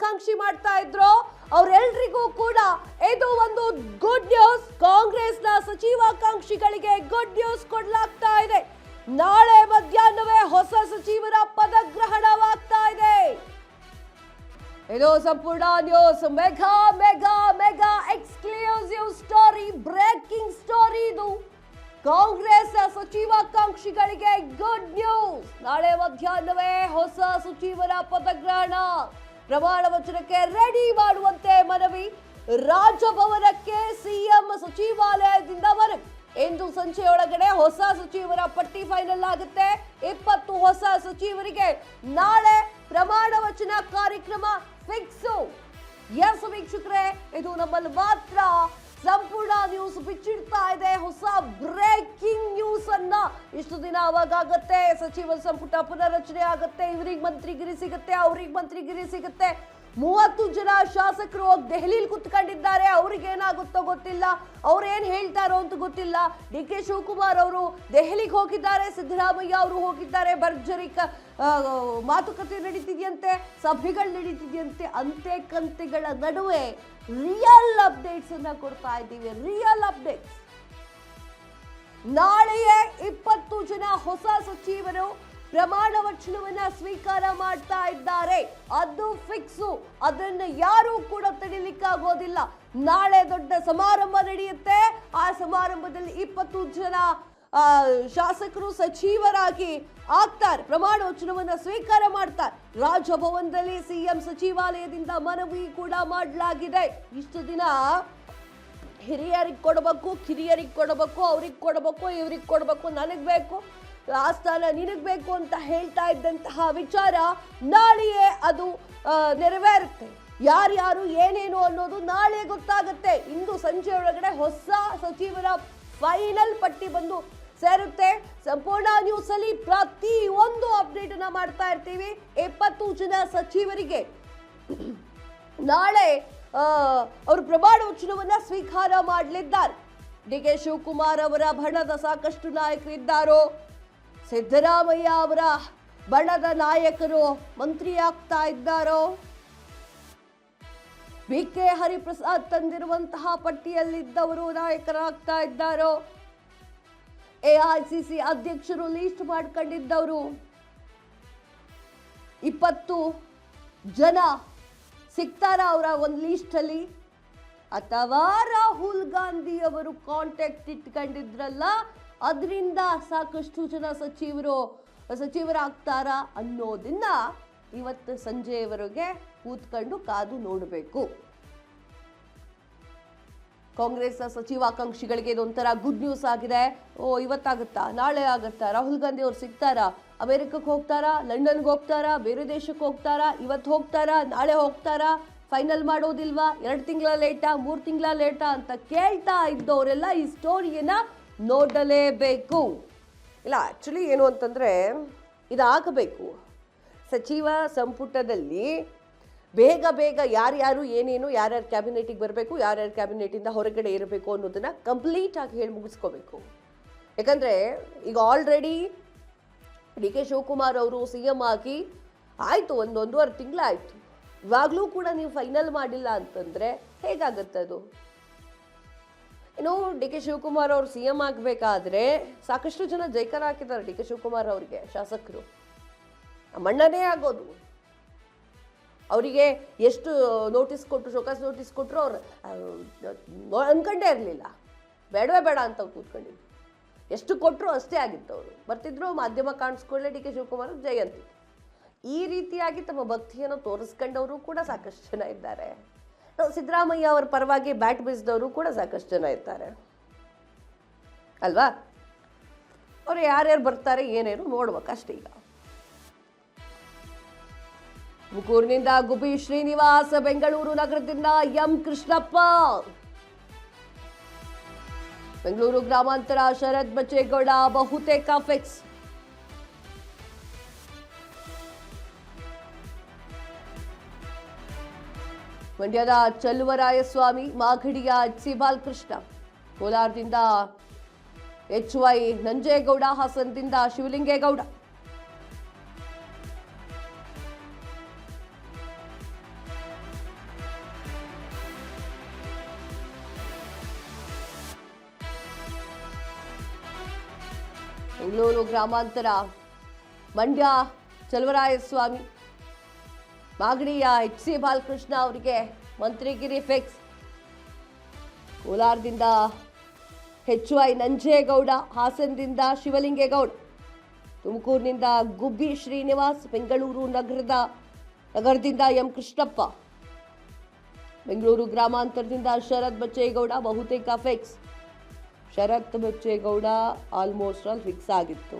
ಆಕಾಂಕ್ಷಿ ಮಾಡ್ತಾ ಇದ್ರು ಅವರೆಲ್ಲರಿಗೂ ಕೂಡ ಇದು ಒಂದು ಗುಡ್ ನ್ಯೂಸ್. ಕಾಂಗ್ರೆಸ್ನ ಸಚಿವಾಕಾಂಕ್ಷಿಗಳಿಗೆ ಗುಡ್ ನ್ಯೂಸ್ ಕೊಡಲಾಗ್ತಾ ಇದೆ. ನಾಳೆ ಮಧ್ಯಾಹ್ನವೇ ಹೊಸ ಸಚಿವರ ಪದಗ್ರಹಣವಾಗ್ತಾ ಇದೆ. ಇದು ಸಂಪೂರ್ಣ news. Mega mega mega exclusive story, breaking story ಇದು. ಕಾಂಗ್ರೆಸ್ ಸಚಿವಾಕಾಂಕ್ಷಿಗಳಿಗೆ ಗುಡ್ ನ್ಯೂಸ್. ನಾಳೆ ಮಧ್ಯಾಹ್ನವೇ ಹೊಸ ಸಚಿವರ ಪದಗ್ರಹಣ. ಪ್ರಮಾಣ ವಚನಕ್ಕೆ ರೆಡಿ ಮಾಡುವಂತೆ ಮನವಿ. ರಾಜಭವನಕ್ಕೆ ಸಿಎಂ ಸಚಿವಾಲಯದಿಂದ ಮನವಿ. ಇಂದು ಸಂಜೆಯೊಳಗಡೆ ಹೊಸ ಸಚಿವರ ಪಟ್ಟಿ ಫೈನಲ್ ಆಗುತ್ತೆ. 20 ಹೊಸ ಸಚಿವರಿಗೆ ನಾಳೆ ಪ್ರಮಾಣ ವಚನ ಕಾರ್ಯಕ್ರಮ ಫಿಕ್ಸು. ಎಸ್ ವೀಕ್ಷಕರೇ, ಇದು ನಮ್ಮಲ್ಲಿ ಮಾತ್ರ ಸಂಪೂರ್ಣ ನ್ಯೂಸ್ ಬಿಚ್ಚಿಡ್ತಾ ಇದೆ. ಹೊಸ ಬ್ರೇಕಿಂಗ್ ನ್ಯೂಸ್ ಅನ್ನ. ಇಷ್ಟು ದಿನ ಅವಾಗತ್ತೆ ಸಚಿವ ಸಂಪುಟ ಪುನರ್ರಚನೆ ಆಗುತ್ತೆ, ಇವರಿಗೆ ಮಂತ್ರಿಗಿರಿ ಸಿಗುತ್ತೆ, ಅವ್ರಿಗೆ ಮಂತ್ರಿಗಿರಿ ಸಿಗುತ್ತೆ. 30 ಜನ ಶಾಸಕರು ಹೋಗಿ ದೆಹಲಿಲಿ ಕುತ್ಕೊಂಡಿದ್ದಾರೆ. ಅವ್ರಿಗೆ ಏನಾಗುತ್ತೋ ಗೊತ್ತಿಲ್ಲ, ಅವ್ರೇನ್ ಹೇಳ್ತಾರೋ ಅಂತ ಗೊತ್ತಿಲ್ಲ. ಡಿ ಕೆ ಶಿವಕುಮಾರ್ ಅವರು ದೆಹಲಿಗೆ ಹೋಗಿದ್ದಾರೆ, ಸಿದ್ದರಾಮಯ್ಯ ಅವರು ಹೋಗಿದ್ದಾರೆ. ಭರ್ಜರಿ ಮಾತುಕತೆ ನಡೀತಿದೆಯಂತೆ, ಸಭೆಗಳು ನಡೀತಿದೆಯಂತೆ. ಅಂತೆ ಕಂತೆಗಳ ನಡುವೆ ರಿಯಲ್ ಅಪ್ಡೇಟ್ಸ್ ಅನ್ನ ಕೊಡ್ತಾ ಇದ್ದೀವಿ. Real updates. ನಾಳೆಯೇ 20 ಜನ ಹೊಸ ಸಚಿವರು ಪ್ರಮಾಣ ವಚನವನ್ನ ಸ್ವೀಕಾರ ಮಾಡ್ತಾ ಇದ್ದಾರೆ. ಅದು ಫಿಕ್ಸು. ಅದನ್ನ ಯಾರು ಕೂಡ ತಡಿಲಿಕ್ಕಾಗೋದಿಲ್ಲ. ನಾಳೆ ದೊಡ್ಡ ಸಮಾರಂಭ ನಡೆಯುತ್ತೆ. ಆ ಸಮಾರಂಭದಲ್ಲಿ 20 ಜನ ಶಾಸಕರು ಸಚಿವರಾಗಿ ಆಗ್ತಾರೆ, ಪ್ರಮಾಣ ವಚನವನ್ನ ಸ್ವೀಕಾರ ಮಾಡ್ತಾರೆ. ರಾಜಭವನದಲ್ಲಿ ಸಿಎಂ ಸಚಿವಾಲಯದಿಂದ ಮನವಿ ಕೂಡ ಮಾಡಲಾಗಿದೆ. ಇಷ್ಟು ದಿನ ಹಿರಿಯರಿಗೆ ಕೊಡಬೇಕು, ಕಿರಿಯರಿಗೆ ಕೊಡಬೇಕು, ಅವ್ರಿಗೆ ಕೊಡಬೇಕು, ಇವ್ರಿಗೆ ಕೊಡಬೇಕು, ನನಗ್ ಬೇಕು, ಆ ಸ್ಥಾನ ನಿನಗ್ ಬೇಕು ಅಂತ ಹೇಳ್ತಾ ಇದ್ದಂತಹ ವಿಚಾರ ನಾಳೆಯೇ ಅದು ನೆರವೇರುತ್ತೆ. ಯಾರ್ಯಾರು ಏನೇನು ಅನ್ನೋದು ನಾಳೆ ಗೊತ್ತಾಗುತ್ತೆ. ಇಂದು ಸಂಜೆ ಒಳಗಡೆ ಹೊಸ ಸಚಿವರ ಫೈನಲ್ ಪಟ್ಟಿ ಬಂದು ಸೇರುತ್ತೆ. ಸಂಪೂರ್ಣ ನ್ಯೂಸ್ ಅಲ್ಲಿ ಪ್ರತಿ ಒಂದು ಅಪ್ಡೇಟ್ ಅನ್ನ ಮಾಡ್ತಾ ಇರ್ತೀವಿ. 20 ಜನ ಸಚಿವರಿಗೆ ನಾಳೆ ಅವರು ಪ್ರಮಾಣ ವಚನವನ್ನ ಸ್ವೀಕಾರ ಮಾಡಲಿದ್ದಾರೆ. ಡಿ ಕೆ ಶಿವಕುಮಾರ್ ಅವರ ಬಣದ ಸಾಕಷ್ಟು ನಾಯಕರಿದ್ದಾರೋ, ಸಿದ್ದರಾಮಯ್ಯ ಅವರ ಬಣದ ನಾಯಕರು ಮಂತ್ರಿ ಆಗ್ತಾ ಇದ್ದಾರೋ, ಬಿ ಕೆ ಹರಿಪ್ರಸಾದ್ ತಂದಿರುವಂತಹ ಪಟ್ಟಿಯಲ್ಲಿದ್ದವರು ನಾಯಕರಾಗ್ತಾ ಇದ್ದಾರೋ, ಎಐಸಿಸಿ ಅಧ್ಯಕ್ಷರು ಲೀಸ್ಟ್ ಮಾಡ್ಕೊಂಡಿದ್ದವರು 20 ಜನ ಸಿಗ್ತಾರ ಅವರ ಒಂದು ಲೀಸ್ಟ್ ಅಲ್ಲಿ, ಅಥವಾ ರಾಹುಲ್ ಗಾಂಧಿ ಅವರು ಕಾಂಟ್ಯಾಕ್ಟ್ ಇಟ್ಕೊಂಡಿದ್ರಲ್ಲ ಅದರಿಂದ ಸಾಕಷ್ಟು ಜನ ಸಚಿವರಾಗ್ತಾರ ಅನ್ನೋದನ್ನ ಇವತ್ತು ಸಂಜೆಯವರೆಗೆ ಕೂತ್ಕೊಂಡು ಕಾದು ನೋಡಬೇಕು. ಕಾಂಗ್ರೆಸ್ ಸಚಿವಾಕಾಂಕ್ಷಿಗಳಿಗೆ ಇದೊಂಥರ ಗುಡ್ ನ್ಯೂಸ್ ಆಗಿದೆ. ಇವತ್ತಾಗುತ್ತಾ, ನಾಳೆ ಆಗುತ್ತಾ, ರಾಹುಲ್ ಗಾಂಧಿ ಅವ್ರು ಸಿಗ್ತಾರಾ, ಅಮೆರಿಕಕ್ಕೆ ಹೋಗ್ತಾರಾ, ಲಂಡನ್ಗೆ ಹೋಗ್ತಾರಾ, ಬೇರೆ ದೇಶಕ್ಕೆ ಹೋಗ್ತಾರಾ, ಇವತ್ತು ಹೋಗ್ತಾರಾ, ನಾಳೆ ಹೋಗ್ತಾರಾ, ಫೈನಲ್ ಮಾಡೋದಿಲ್ವಾ, 2 ತಿಂಗಳ ಲೇಟಾ, 3 ತಿಂಗಳ ಲೇಟಾ ಅಂತ ಕೇಳ್ತಾ ಇದ್ದವರೆಲ್ಲ ಈ ಸ್ಟೋರಿಯನ್ನ ನೋಡಲೇಬೇಕು. ಇಲ್ಲ, ಆಕ್ಚುಲಿ ಏನು ಅಂತಂದ್ರೆ ಇದಾಗಬೇಕು. ಸಚಿವ ಸಂಪುಟದಲ್ಲಿ ಬೇಗ ಬೇಗ ಯಾರ್ಯಾರು ಏನೇನು, ಯಾರ್ಯಾರು ಕ್ಯಾಬಿನೆಟಿಗೆ ಬರಬೇಕು, ಯಾರ್ಯಾರು ಕ್ಯಾಬಿನೆಟಿಂದ ಹೊರಗಡೆ ಇರಬೇಕು ಅನ್ನೋದನ್ನ ಕಂಪ್ಲೀಟ್ ಆಗಿ ಹೇಳಿ ಮುಗಿಸ್ಕೋಬೇಕು. ಯಾಕಂದ್ರೆ ಈಗ ಆಲ್ರೆಡಿ ಡಿ ಕೆ ಶಿವಕುಮಾರ್ ಅವರು ಸಿಎಂ ಆಗಿ ಆಯ್ತು, 1.5 ತಿಂಗಳಾಯ್ತು. ಇವಾಗಲೂ ಕೂಡ ನೀವು ಫೈನಲ್ ಮಾಡಿಲ್ಲ ಅಂತಂದ್ರೆ ಹೇಗಾಗತ್ತೆ ಅದು? ಇನ್ನು ಡಿ ಕೆ ಶಿವಕುಮಾರ್ ಅವರು ಸಿಎಂ ಆಗಬೇಕಾದ್ರೆ ಸಾಕಷ್ಟು ಜನ ಜೈಕಾರ ಹಾಕಿದ್ದಾರೆ ಡಿ ಕೆ ಶಿವಕುಮಾರ್ ಅವರಿಗೆ, ಶಾಸಕರು. ಮಣ್ಣನೇ ಆಗೋದು. ಅವರಿಗೆ ಎಷ್ಟು ನೋಟಿಸ್ ಕೊಟ್ಟರು, ಶೋಕಾಸ್ ನೋಟಿಸ್ ಕೊಟ್ಟರು, ಅವ್ರು ಅನ್ಕೊಂಡೇ ಇರಲಿಲ್ಲ. ಬೇಡವೇ ಬೇಡ ಅಂತ ಕೂತ್ಕೊಂಡಿದ್ರು. ಎಷ್ಟು ಕೊಟ್ಟರು ಅಷ್ಟೇ ಆಗಿತ್ತು. ಅವರು ಬರ್ತಿದ್ರು, ಮಾಧ್ಯಮ ಕಾಣಿಸ್ಕೊಳ್ಳೆ ಡಿ ಕೆ ಶಿವಕುಮಾರ್ ಜಯಂತಿ. ಈ ರೀತಿಯಾಗಿ ತಮ್ಮ ಭಕ್ತಿಯನ್ನು ತೋರಿಸ್ಕೊಂಡವರು ಕೂಡ ಸಾಕಷ್ಟು ಜನ ಇದ್ದಾರೆ. ಸಿದ್ದರಾಮಯ್ಯ ಅವರ ಪರವಾಗಿ ಬ್ಯಾಟ್ ಬೀಸಿದವರು ಕೂಡ ಸಾಕಷ್ಟು ಜನ ಇರ್ತಾರೆ ಅಲ್ವಾ? ಅವ್ರು ಯಾರ್ಯಾರು ಬರ್ತಾರೆ ಏನೇನು ನೋಡ್ಬೇಕಷ್ಟೇ. ಈಗ ತುಮಕೂರಿನಿಂದ ಗುಬ್ಬಿ ಶ್ರೀನಿವಾಸ್, ಬೆಂಗಳೂರು ನಗರದಿಂದ ಎಂ ಕೃಷ್ಣಪ್ಪ, ಬೆಂಗಳೂರು ಗ್ರಾಮಾಂತರ ಶರತ್ ಬಚ್ಚೇಗೌಡ ಬಹುತೇಕ ಫಿಕ್ಸ್. ಮಂಡ್ಯದ ಚಲುವರಾಯಸ್ವಾಮಿ, ಮಾಗಡಿಯ ಸಿ ಬಾಲಕೃಷ್ಣ, ಕೋಲಾರದಿಂದ HY ನಂಜೇಗೌಡ, ಹಾಸನದಿಂದ ಶಿವಲಿಂಗೇಗೌಡ, ಬೆಂಗಳೂರು ಗ್ರಾಮಾಂತರ ಮಂಡ್ಯ ಚಲುವರಾಯಸ್ವಾಮಿ, ಮಾಗಡಿಯ HC ಬಾಲಕೃಷ್ಣ ಅವರಿಗೆ ಮಂತ್ರಿಗಿರಿ ಫಿಕ್ಸ್. ಕೋಲಾರದಿಂದ HY ನಂಜೇಗೌಡ, ಹಾಸನದಿಂದ ಶಿವಲಿಂಗೇಗೌಡ, ತುಮಕೂರಿನಿಂದ ಗುಬ್ಬಿ ಶ್ರೀನಿವಾಸ್, ಬೆಂಗಳೂರು ನಗರದಿಂದ ಎಂ ಕೃಷ್ಣಪ್ಪ, ಬೆಂಗಳೂರು ಗ್ರಾಮಾಂತರದಿಂದ ಶರತ್ ಬಚ್ಚೇಗೌಡ ಬಹುತೇಕ fix. Sharath Bachegowda almost all fix ಆಗಿತ್ತು.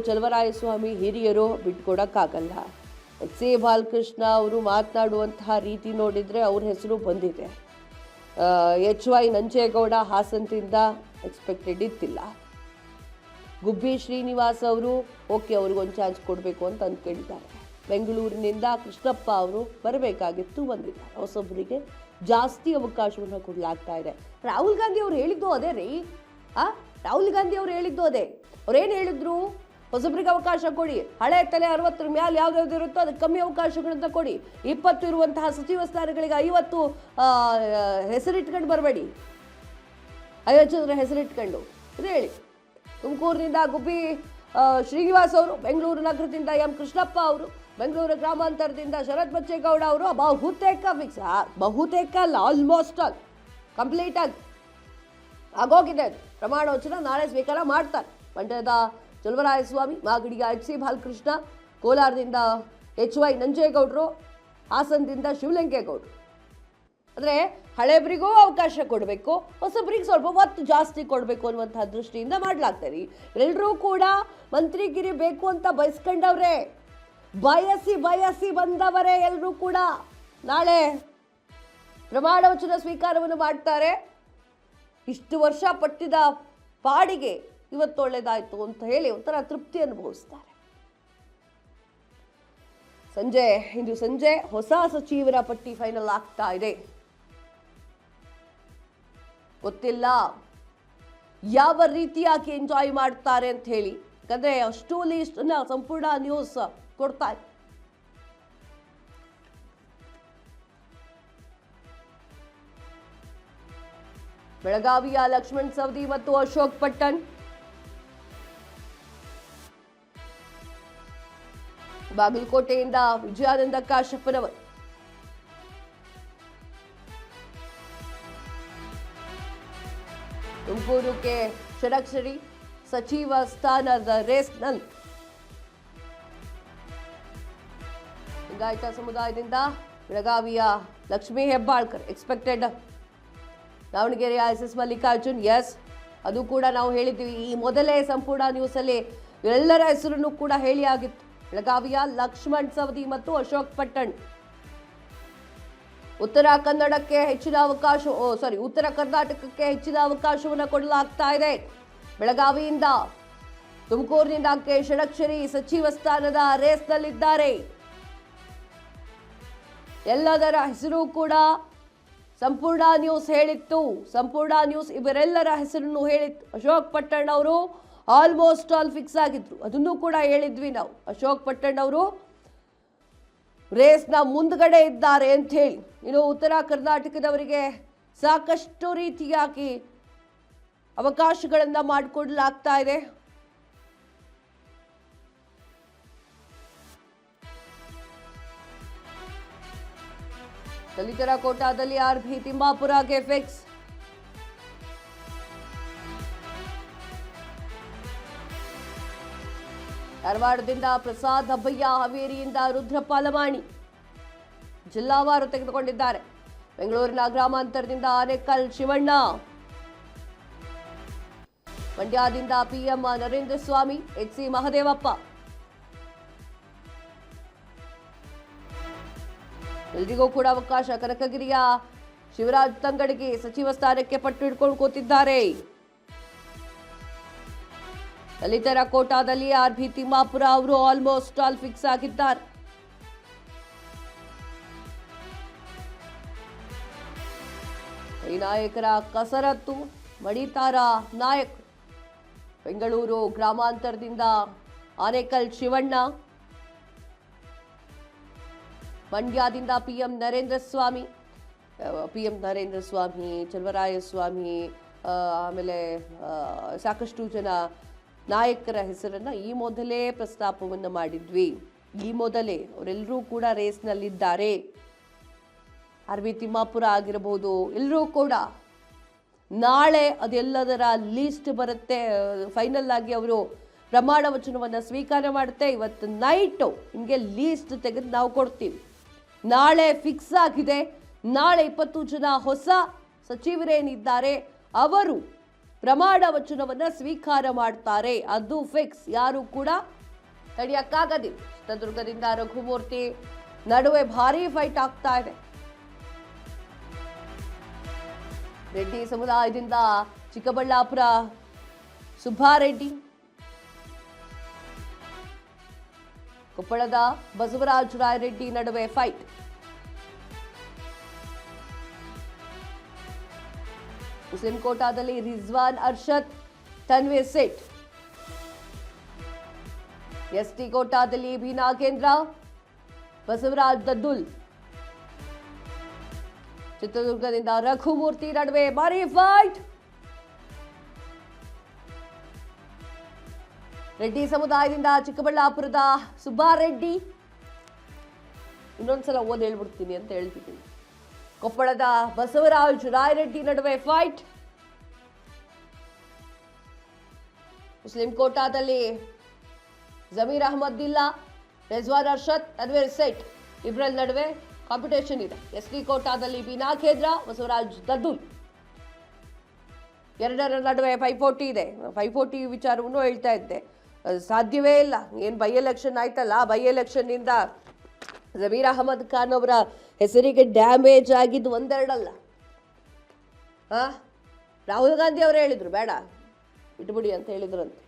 ಚಲುವರಾಯಸ್ವಾಮಿ ಹಿರಿಯರು ಬಿಟ್ಕೊಡಕ್ಕಾಗಲ್ಲ. HC ಬಾಲಕೃಷ್ಣ ಅವರು ಮಾತನಾಡುವಂತಹ ರೀತಿ ನೋಡಿದರೆ ಅವ್ರ ಹೆಸರು ಬಂದಿದೆ. HY ನಂಜೇಗೌಡ ಹಾಸನದಿಂದ ಎಕ್ಸ್ಪೆಕ್ಟೆಡ್ ಇತ್ತಿಲ್ಲ. ಗುಬ್ಬಿ ಶ್ರೀನಿವಾಸ್ ಅವರು ಓಕೆ, ಅವ್ರಿಗೊಂದು ಚಾನ್ಸ್ ಕೊಡಬೇಕು ಅಂತ ಅಂದ್ಕೊಂಡಿದ್ದಾರೆ. ಬೆಂಗಳೂರಿನಿಂದ ಕೃಷ್ಣಪ್ಪ ಅವರು ಬರಬೇಕಾಗಿತ್ತು, ಬಂದಿದ್ದಾರೆ. ಹೊಸೊಬ್ಬರಿಗೆ ಜಾಸ್ತಿ ಅವಕಾಶವನ್ನು ಕೊಡಲಾಗ್ತಾ ಇದೆ. ರಾಹುಲ್ ಗಾಂಧಿ ಅವ್ರು ಹೇಳಿದ್ದು ಅದೇ ರೀ. ರಾಹುಲ್ ಗಾಂಧಿ ಅವ್ರು ಹೇಳಿದ್ದು ಅದೇ. ಅವ್ರೇನು ಹೇಳಿದ್ರು? ಹೊಸಬ್ರಿಗೆ ಅವಕಾಶ ಕೊಡಿ, ಹಳೆ ತಲೆ 60 ಮ್ಯಾಲೆ ಯಾವ್ದಾವ್ದು ಇರುತ್ತೋ ಅದಕ್ಕೆ ಕಮ್ಮಿ ಅವಕಾಶಗಳನ್ನ ಕೊಡಿ, 20 ಇರುವಂತಹ ಸಚಿವ ಸ್ಥಾನಗಳಿಗೆ 50 ಹೆಸರಿಟ್ಕೊಂಡು ಬರಬೇಡಿ, 50 ಜನರ ಹೆಸರಿಟ್ಕೊಂಡು ಇದು ಹೇಳಿ. ತುಮಕೂರಿನಿಂದ ಗುಬ್ಬಿ ಶ್ರೀನಿವಾಸ್ ಅವರು, ಬೆಂಗಳೂರು ನಗರದಿಂದ ಎಂ ಕೃಷ್ಣಪ್ಪ ಅವರು, ಬೆಂಗಳೂರು ಗ್ರಾಮಾಂತರದಿಂದ ಶರತ್ ಬಚ್ಚೇಗೌಡ ಅವರು ಬಹುತೇಕ ಫಿಕ್ಸ್. ಬಹುತೇಕ ಅಲ್ಲ, ಆಲ್ಮೋಸ್ಟ್ ಆಲ್ ಕಂಪ್ಲೀಟ್ ಆಗೋಗಿದೆ. ಪ್ರಮಾಣ ವಚನ ನಾಳೆ ಸ್ವೀಕಾರ ಮಾಡ್ತಾರೆ. ಮಂಡ್ಯದ ಚಲುವರಾಯಸ್ವಾಮಿ, ಮಾಗಡಿಯ HC ಬಾಲಕೃಷ್ಣ, ಕೋಲಾರದಿಂದ HY ನಂಜೇಗೌಡರು, ಹಾಸನದಿಂದ ಶಿವಲಿಂಗೇಗೌಡರು. ಅಂದರೆ ಹಳೆಬರಿಗೂ ಅವಕಾಶ ಕೊಡಬೇಕು, ಹೊಸಬ್ರಿಗೆ ಸ್ವಲ್ಪ ಒತ್ತು ಜಾಸ್ತಿ ಕೊಡಬೇಕು ಅನ್ನುವಂತಹ ದೃಷ್ಟಿಯಿಂದ ಮಾಡಲಾಗ್ತದೆ. ಎಲ್ಲರೂ ಕೂಡ ಮಂತ್ರಿಗಿರಿ ಬೇಕು ಅಂತ ಬಯಸ್ಕೊಂಡವ್ರೆ, ಬಯಸಿ ಬಂದವರೇ ಎಲ್ಲರೂ ಕೂಡ. ನಾಳೆ ಪ್ರಮಾಣ ವಚನ ಸ್ವೀಕಾರವನ್ನು ಮಾಡ್ತಾರೆ. ಇಷ್ಟು ವರ್ಷ ಪಟ್ಟಿದ ಪಾಡಿಗೆ ಇವತ್ತು ಒಳ್ಳೇದಾಯ್ತು ಅಂತ ಹೇಳಿ ಒಂಥರ ತೃಪ್ತಿ ಅನುಭವಿಸ್ತಾರೆ. ಇಂದು ಸಂಜೆ ಹೊಸ ಸಚಿವರ ಪಟ್ಟಿ ಫೈನಲ್ ಆಗ್ತಾ ಇದೆ. ಗೊತ್ತಿಲ್ಲ ಯಾವ ರೀತಿಯಾಗಿ ಎಂಜಾಯ್ ಮಾಡ್ತಾರೆ ಅಂತ ಹೇಳಿ, ಯಾಕಂದ್ರೆ ಅಷ್ಟು ಲೀಸ್ಟ್ ಸಂಪೂರ್ಣ ನ್ಯೂಸ್ ಕೊಡ್ತಾ ಇದೆ. ಬೆಳಗಾವಿಯ ಲಕ್ಷ್ಮಣ್ ಸವದಿ ಮತ್ತು ಅಶೋಕ್ ಪಟ್ಟಣ್, ಬಾಗಲಕೋಟೆಯಿಂದ ವಿಜಯಾನಂದ ಕಾಶಪ್ಪನವರು, ತುಮಕೂರುಗೆ ಷಡಕ್ಷರಿ ಸಚಿವ ಸ್ಥಾನದ ರೇಸ್ನಲ್ಲಿ, ಲಿಂಗಾಯತ ಸಮುದಾಯದಿಂದ ಬೆಳಗಾವಿಯ ಲಕ್ಷ್ಮೀ ಹೆಬ್ಬಾಳ್ಕರ್ ಎಕ್ಸ್ಪೆಕ್ಟೆಡ್. ದಾವಣಗೆರೆಯ SS ಮಲ್ಲಿಕಾರ್ಜುನ್, ಎಸ್ ಅದು ಕೂಡ ನಾವು ಹೇಳಿದ್ವಿ. ಈ ಮೊದಲೇ ಸಂಪೂರ್ಣ ನ್ಯೂಸಲ್ಲಿ ಎಲ್ಲರ ಹೆಸರನ್ನು ಕೂಡ ಹೇಳಿ ಆಗಿತ್ತು. ಬೆಳಗಾವಿಯ ಲಕ್ಷ್ಮಣ್ ಸವದಿ ಮತ್ತು ಅಶೋಕ್ ಪಟ್ಟಣ್. ಉತ್ತರ ಕರ್ನಾಟಕಕ್ಕೆ ಹೆಚ್ಚಿನ ಅವಕಾಶವನ್ನು ಕೊಡಲಾಗ್ತಾ ಇದೆ. ಬೆಳಗಾವಿಯಿಂದ ತುಮಕೂರಿನಿಂದ ಕೆ ಷಡಕ್ಷರಿ ಸಚಿವ ಸ್ಥಾನದ ರೇಸ್ನಲ್ಲಿದ್ದಾರೆ. ಎಲ್ಲದರ ಹೆಸರು ಕೂಡ ಸಂಪೂರ್ಣ ನ್ಯೂಸ್ ಹೇಳಿತ್ತು. ಸಂಪೂರ್ಣ ನ್ಯೂಸ್ ಇವರೆಲ್ಲರ ಹೆಸರನ್ನು ಹೇಳಿತ್ತು. ಅಶೋಕ್ ಪಟ್ಟಣ್ ಅವರು ಆಲ್ಮೋಸ್ಟ್ ಆಲ್ ಫಿಕ್ಸ್ ಆಗಿದ್ರು, ಅದನ್ನು ಕೂಡ ಹೇಳಿದ್ವಿ ನಾವು. ಅಶೋಕ್ ಪಟ್ಟಣ್ ಅವರು ರೇಸ್ನ ಮುಂದ್ಗಡೆ ಇದ್ದಾರೆ ಅಂತ ಹೇಳಿ. ಇನ್ನು ಉತ್ತರ ಕರ್ನಾಟಕದವರಿಗೆ ಸಾಕಷ್ಟು ರೀತಿಯಾಗಿ ಅವಕಾಶಗಳನ್ನು ಮಾಡಿಕೊಡಲಾಗ್ತಾ ಇದೆ. ದಲಿತರ ಕೋಟಾದಲ್ಲಿ RB ತಿಮ್ಮಾಪುರಗೆ ಫಿಕ್ಸ್. ಧಾರವಾಡದಿಂದ ಪ್ರಸಾದ್ ಅಬ್ಬಯ್ಯ, ಹಾವೇರಿಯಿಂದ ರುದ್ರಪ್ಪ ಲಮಾಣಿ ಜಿಲ್ಲಾವಾರು ತೆಗೆದುಕೊಂಡಿದ್ದಾರೆ. ಬೆಂಗಳೂರಿನ ಗ್ರಾಮಾಂತರದಿಂದ ಆನೇಕಲ್ ಶಿವಣ್ಣ, ಮಂಡ್ಯದಿಂದ PM ನರೇಂದ್ರ ಸ್ವಾಮಿ, HC ಮಹದೇವಪ್ಪ, ಎಲ್ರಿಗೂ ಕೂಡ ಅವಕಾಶ. ಕನಕಗಿರಿಯ ಶಿವರಾಜ್ ತಂಗಡಗಿ ಸಚಿವ ಸ್ಥಾನಕ್ಕೆ ಪಟ್ಟು ಹಿಡ್ಕೊಂಡು ಕೂತಿದ್ದಾರೆ. ದಲಿತರ ಕೋಟಾದಲ್ಲಿ RB ತಿಮ್ಮಾಪುರ ಅವರು ಆಲ್ಮೋಸ್ಟ್ ಆಲ್ ಫಿಕ್ಸ್ ಆಗಿದ್ದಾರೆ. ಈ ನಾಯಕರ ಕಸರತ್ತು ಮಣಿತಾರ ನಾಯಕ್. ಬೆಂಗಳೂರು ಗ್ರಾಮಾಂತರದಿಂದ ಆನೇಕಲ್ ಶಿವಣ್ಣ, ಮಂಡ್ಯದಿಂದ PM ನರೇಂದ್ರ ಸ್ವಾಮಿ, ಚಲುವರಾಯಸ್ವಾಮಿ, ಆಮೇಲೆ ಸಾಕಷ್ಟು ಜನ ನಾಯಕರ ಹೆಸರನ್ನ ಈ ಮೊದಲೇ ಪ್ರಸ್ತಾಪವನ್ನು ಮಾಡಿದ್ವಿ. ಈ ಮೊದಲೇ ಅವರೆಲ್ಲರೂ ಕೂಡ ರೇಸ್ನಲ್ಲಿದ್ದಾರೆ. ಆರ್.ಬಿ. ತಿಮ್ಮಾಪುರ ಆಗಿರಬಹುದು, ಎಲ್ಲರೂ ಕೂಡ. ನಾಳೆ ಅದೆಲ್ಲದರ ಲೀಸ್ಟ್ ಬರುತ್ತೆ. ಫೈನಲ್ ಆಗಿ ಅವರು ಪ್ರಮಾಣ ವಚನವನ್ನು ಸ್ವೀಕಾರ ಮಾಡುತ್ತೆ. ಇವತ್ತು ನೈಟು ನಿಮಗೆ ಲೀಸ್ಟ್ ತೆಗೆದು ನಾವು ಕೊಡ್ತೀವಿ. ನಾಳೆ ಫಿಕ್ಸ್ ಆಗಿದೆ. ನಾಳೆ 20 ಜನ ಹೊಸ ಸಚಿವರೇನಿದ್ದಾರೆ ಅವರು ಪ್ರಮಾಣ ವಚನವನ್ನು ಸ್ವೀಕಾರ ಮಾಡ್ತಾರೆ. ಅದು ಫಿಕ್ಸ್, ಯಾರು ಕೂಡ ತಡೆಯಕ್ಕಾಗದಿಲ್ಲ. ಚಿತ್ರದುರ್ಗದಿಂದ ರಘುಮೂರ್ತಿ ನಡುವೆ ಭಾರೀ ಫೈಟ್ ಆಗ್ತಾ ಇದೆ. ರೆಡ್ಡಿ ಸಮುದಾಯದಿಂದ ಚಿಕ್ಕಬಳ್ಳಾಪುರ ಸುಬ್ಬಾರೆಡ್ಡಿ, ಕೊಪ್ಪಳದ ಬಸವರಾಜ ರಾಯರೆಡ್ಡಿ ನಡುವೆ ಫೈಟ್. ಮುಸ್ಲಿಂ ಕೋಟಾದಲ್ಲಿ ರಿಜ್ವಾನ್ ಅರ್ಷದ್, ತನ್ವೀರ್ ಸೇಠ್. ಎಸ್ಟಿ ಕೋಟಾದಲ್ಲಿ ಬಿ ನಾಗೇಂದ್ರ, ಬಸವರಾಜ್ ದದ್ದುಲ್. ಚಿತ್ರದುರ್ಗದಿಂದ ರಘುಮೂರ್ತಿ ನಡುವೆ ಭಾರೀ ಫೈಟ್. ರೆಡ್ಡಿ ಸಮುದಾಯದಿಂದ ಚಿಕ್ಕಬಳ್ಳಾಪುರದ ಸುಬ್ಬಾರೆಡ್ಡಿ, ಇನ್ನೊಂದ್ಸಲ ಹೇಳ್ಬಿಡ್ತೀನಿ ಅಂತ ಹೇಳ್ತಿದ್ದೀನಿ. ಕೊಪ್ಪಳದ ಬಸವರಾಜ್ ರಾಯರೆಡ್ಡಿ ನಡುವೆ ಫೈಟ್. ಮುಸ್ಲಿಂ ಕೋಟಾದಲ್ಲಿ ಜಮೀರ್ ಅಹಮದಿಲ್ಲಾ, ರಿಜ್ವಾನ್ ಅರ್ಷದ್, ತನ್ವೀರ್ ಸೇಠ್ ಇಬ್ಬರ ನಡುವೆ ಕಾಂಪಿಟೇಷನ್ ಇದೆ. ಎಸ್ಟಿ ಕೋಟಾದಲ್ಲಿ ಬಿ ನಾಗೇಂದ್ರ, ಬಸವರಾಜ್ ದದ್ದುಲ್ ಎರಡರ ನಡುವೆ 540 ಇದೆ. 540 ವಿಚಾರವನ್ನು ಹೇಳ್ತಾ ಇದ್ದೆ. ಸಾಧ್ಯವೇ ಇಲ್ಲ. ಏನು ಬೈ ಎಲೆಕ್ಷನ್ ಆಯ್ತಲ್ಲ, ಬೈ ಎಲೆಕ್ಷನ್ ಇಂದ ಜಮೀರ್ ಅಹಮದ್ ಖಾನ್ ಅವರ ಹೆಸರಿಗೆ ಡ್ಯಾಮೇಜ್ ಆಗಿದ್ದು ಒಂದೆರಡಲ್ಲ. ರಾಹುಲ್ ಗಾಂಧಿ ಅವರು ಹೇಳಿದ್ರು ಬೇಡ ಬಿಟ್ಬಿಡಿ ಅಂತ ಹೇಳಿದ್ರಂತೆ.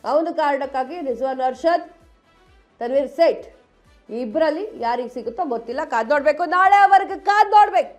ಆ ಒಂದು ಕಾರಣಕ್ಕಾಗಿ ರಿಜ್ವಾನ್ ಅರ್ಷದ್, ತನ್ವೀರ್ ಸೇಠ್ ಇಬ್ಬರಲ್ಲಿ ಯಾರಿಗೆ ಸಿಗುತ್ತೋ ಗೊತ್ತಿಲ್ಲ. ಕಾದ್ ನೋಡ್ಬೇಕು. ನಾಳೆ ಅವರಿಗೆ ಕಾದ್ ನೋಡ್ಬೇಕು.